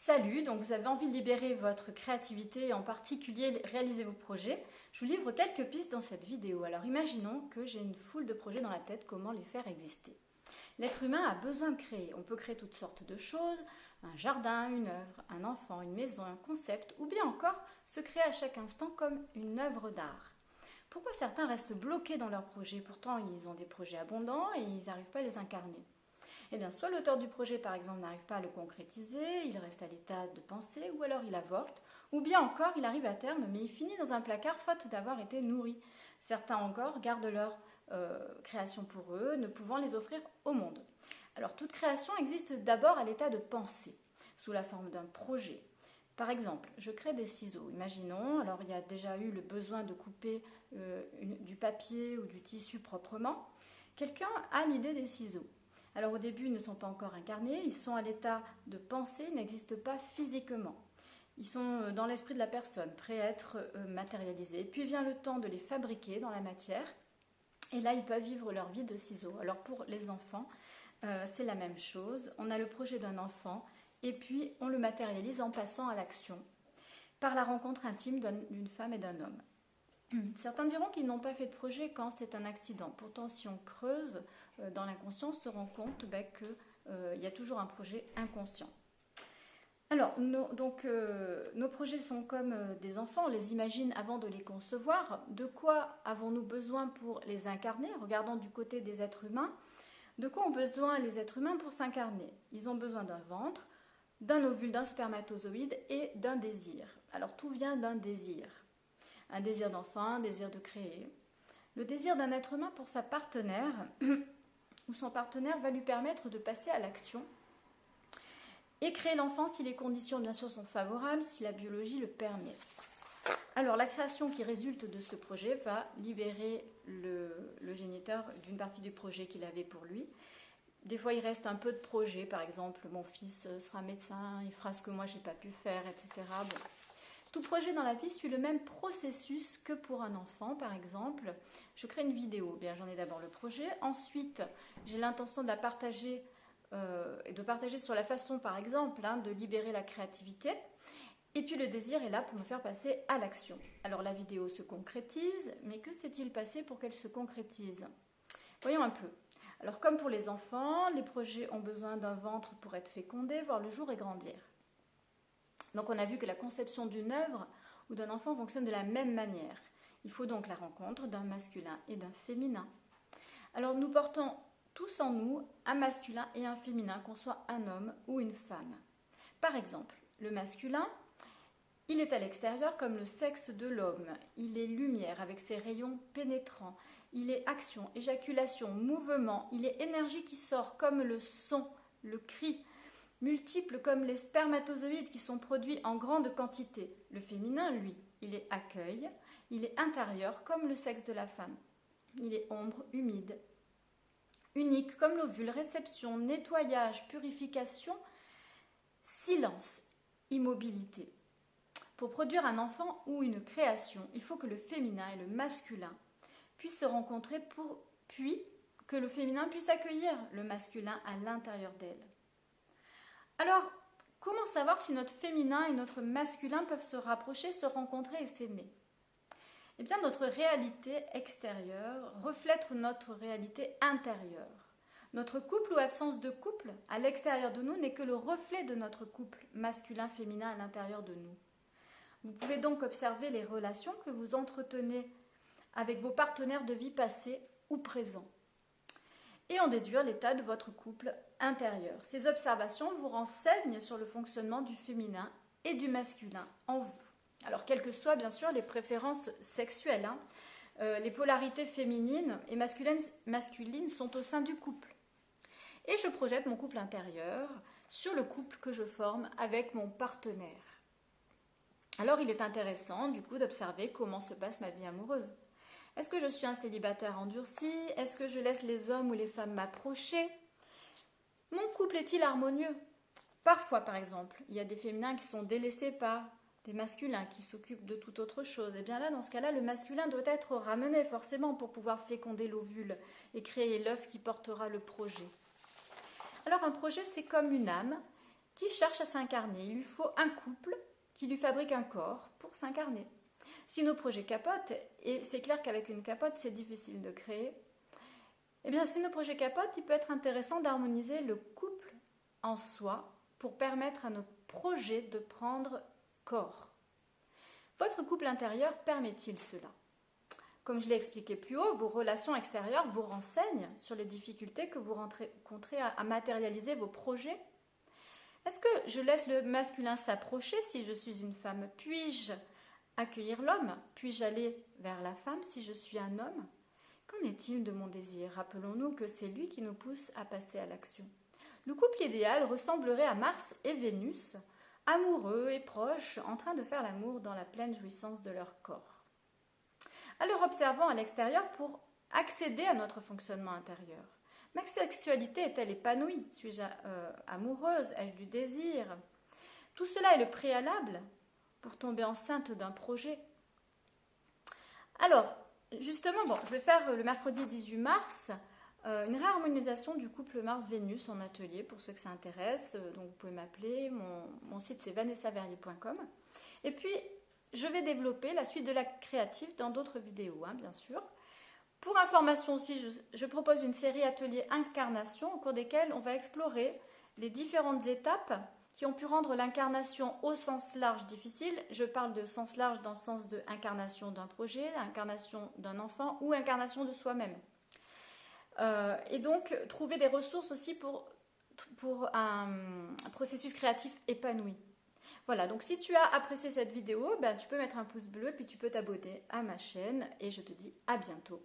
Salut, donc vous avez envie de libérer votre créativité et en particulier réaliser vos projets. Je vous livre quelques pistes dans cette vidéo. Alors imaginons que j'ai une foule de projets dans la tête, comment les faire exister? L'être humain a besoin de créer. On peut créer toutes sortes de choses, un jardin, une œuvre, un enfant, une maison, un concept, ou bien encore se créer à chaque instant comme une œuvre d'art. Pourquoi certains restent bloqués dans leurs projets? Pourtant, ils ont des projets abondants et ils n'arrivent pas à les incarner. Eh bien, soit l'auteur du projet, par exemple, n'arrive pas à le concrétiser, il reste à l'état de pensée, ou alors il avorte, ou bien encore, il arrive à terme, mais il finit dans un placard faute d'avoir été nourri. Certains encore gardent leur création pour eux, ne pouvant les offrir au monde. Alors, toute création existe d'abord à l'état de pensée, sous la forme d'un projet. Par exemple, je crée des ciseaux. Imaginons, alors il y a déjà eu le besoin de couper du papier ou du tissu proprement. Quelqu'un a l'idée des ciseaux. Alors au début, ils ne sont pas encore incarnés, ils sont à l'état de pensée, ils n'existent pas physiquement. Ils sont dans l'esprit de la personne, prêts à être matérialisés. Puis vient le temps de les fabriquer dans la matière, et là, ils peuvent vivre leur vie de ciseaux. Alors pour les enfants, c'est la même chose. On a le projet d'un enfant, et puis on le matérialise en passant à l'action, par la rencontre intime d'une femme et d'un homme. Certains diront qu'ils n'ont pas fait de projet quand c'est un accident. Pourtant, si on creuse dans l'inconscient, on se rend compte qu'il y a toujours un projet inconscient. Alors, nos projets sont comme des enfants, on les imagine avant de les concevoir. De quoi avons-nous besoin pour les incarner? Regardons du côté des êtres humains. De quoi ont besoin les êtres humains pour s'incarner? Ils ont besoin d'un ventre, d'un ovule, d'un spermatozoïde et d'un désir. Alors, tout vient d'un désir. Un désir d'enfant, un désir de créer. Le désir d'un être humain pour sa partenaire ou son partenaire va lui permettre de passer à l'action et créer l'enfant si les conditions bien sûr sont favorables, si la biologie le permet. Alors la création qui résulte de ce projet va libérer le géniteur d'une partie du projet qu'il avait pour lui. Des fois il reste un peu de projet, par exemple mon fils sera médecin, il fera ce que moi j'ai pas pu faire, etc. Bon. Tout projet dans la vie suit le même processus que pour un enfant, par exemple. Je crée une vidéo, bien j'en ai d'abord le projet, ensuite j'ai l'intention de la partager et de partager sur la façon, par exemple, de libérer la créativité. Et puis le désir est là pour me faire passer à l'action. Alors la vidéo se concrétise, mais que s'est-il passé pour qu'elle se concrétise? Voyons un peu. Alors comme pour les enfants, les projets ont besoin d'un ventre pour être fécondés, voir le jour et grandir. Donc on a vu que la conception d'une œuvre ou d'un enfant fonctionne de la même manière. Il faut donc la rencontre d'un masculin et d'un féminin. Alors nous portons tous en nous un masculin et un féminin, qu'on soit un homme ou une femme. Par exemple, le masculin, il est à l'extérieur comme le sexe de l'homme. Il est lumière avec ses rayons pénétrants. Il est action, éjaculation, mouvement. Il est énergie qui sort comme le son, le cri. Multiples comme les spermatozoïdes qui sont produits en grande quantité. Le féminin, lui, il est accueil, il est intérieur comme le sexe de la femme. Il est ombre, humide, unique comme l'ovule, réception, nettoyage, purification, silence, immobilité. Pour produire un enfant ou une création, il faut que le féminin et le masculin puissent se rencontrer puis que le féminin puisse accueillir le masculin à l'intérieur d'elle. Alors, comment savoir si notre féminin et notre masculin peuvent se rapprocher, se rencontrer et s'aimer? Eh bien, notre réalité extérieure reflète notre réalité intérieure. Notre couple ou absence de couple à l'extérieur de nous n'est que le reflet de notre couple masculin-féminin à l'intérieur de nous. Vous pouvez donc observer les relations que vous entretenez avec vos partenaires de vie passés ou présents et en déduire l'état de votre couple intérieur. Ces observations vous renseignent sur le fonctionnement du féminin et du masculin en vous. Alors, quelles que soient bien sûr les préférences sexuelles, les polarités féminines et masculines sont au sein du couple. Et je projette mon couple intérieur sur le couple que je forme avec mon partenaire. Alors, il est intéressant du coup d'observer comment se passe ma vie amoureuse. Est-ce que je suis un célibataire endurci? Est-ce que je laisse les hommes ou les femmes m'approcher? Mon couple est-il harmonieux? Parfois, par exemple, il y a des féminins qui sont délaissés par des masculins qui s'occupent de toute autre chose. Et bien là, dans ce cas-là, le masculin doit être ramené forcément pour pouvoir féconder l'ovule et créer l'œuf qui portera le projet. Alors un projet, c'est comme une âme qui cherche à s'incarner. Il lui faut un couple qui lui fabrique un corps pour s'incarner. Si nos projets capotent, et c'est clair qu'avec une capote, c'est difficile de créer, eh bien, si nos projets capotent, il peut être intéressant d'harmoniser le couple en soi pour permettre à nos projets de prendre corps. Votre couple intérieur permet-il cela? Comme je l'ai expliqué plus haut, vos relations extérieures vous renseignent sur les difficultés que vous rencontrez à matérialiser vos projets. Est-ce que je laisse le masculin s'approcher si je suis une femme? Puis-je accueillir l'homme? Puis-je aller vers la femme si je suis un homme? Qu'en est-il de mon désir? Rappelons-nous que c'est lui qui nous pousse à passer à l'action. Le couple idéal ressemblerait à Mars et Vénus, amoureux et proches, en train de faire l'amour dans la pleine jouissance de leur corps. Alors observons à l'extérieur pour accéder à notre fonctionnement intérieur. Ma sexualité est-elle épanouie? Suis-je amoureuse? Ai-je du désir? Tout cela est le préalable pour tomber enceinte d'un projet. Alors, justement, je vais faire le mercredi 18 mars une réharmonisation du couple Mars-Vénus en atelier pour ceux que ça intéresse. Donc vous pouvez m'appeler, mon site c'est vanessaverrier.com. Et puis, je vais développer la suite de la créative dans d'autres vidéos, bien sûr. Pour information aussi, je propose une série atelier incarnation au cours desquelles on va explorer les différentes étapes qui ont pu rendre l'incarnation au sens large difficile. Je parle de sens large dans le sens de incarnation d'un projet, incarnation d'un enfant ou incarnation de soi-même. Et donc, trouver des ressources aussi pour un processus créatif épanoui. Voilà, donc si tu as apprécié cette vidéo, tu peux mettre un pouce bleu, puis tu peux t'abonner à ma chaîne et je te dis à bientôt.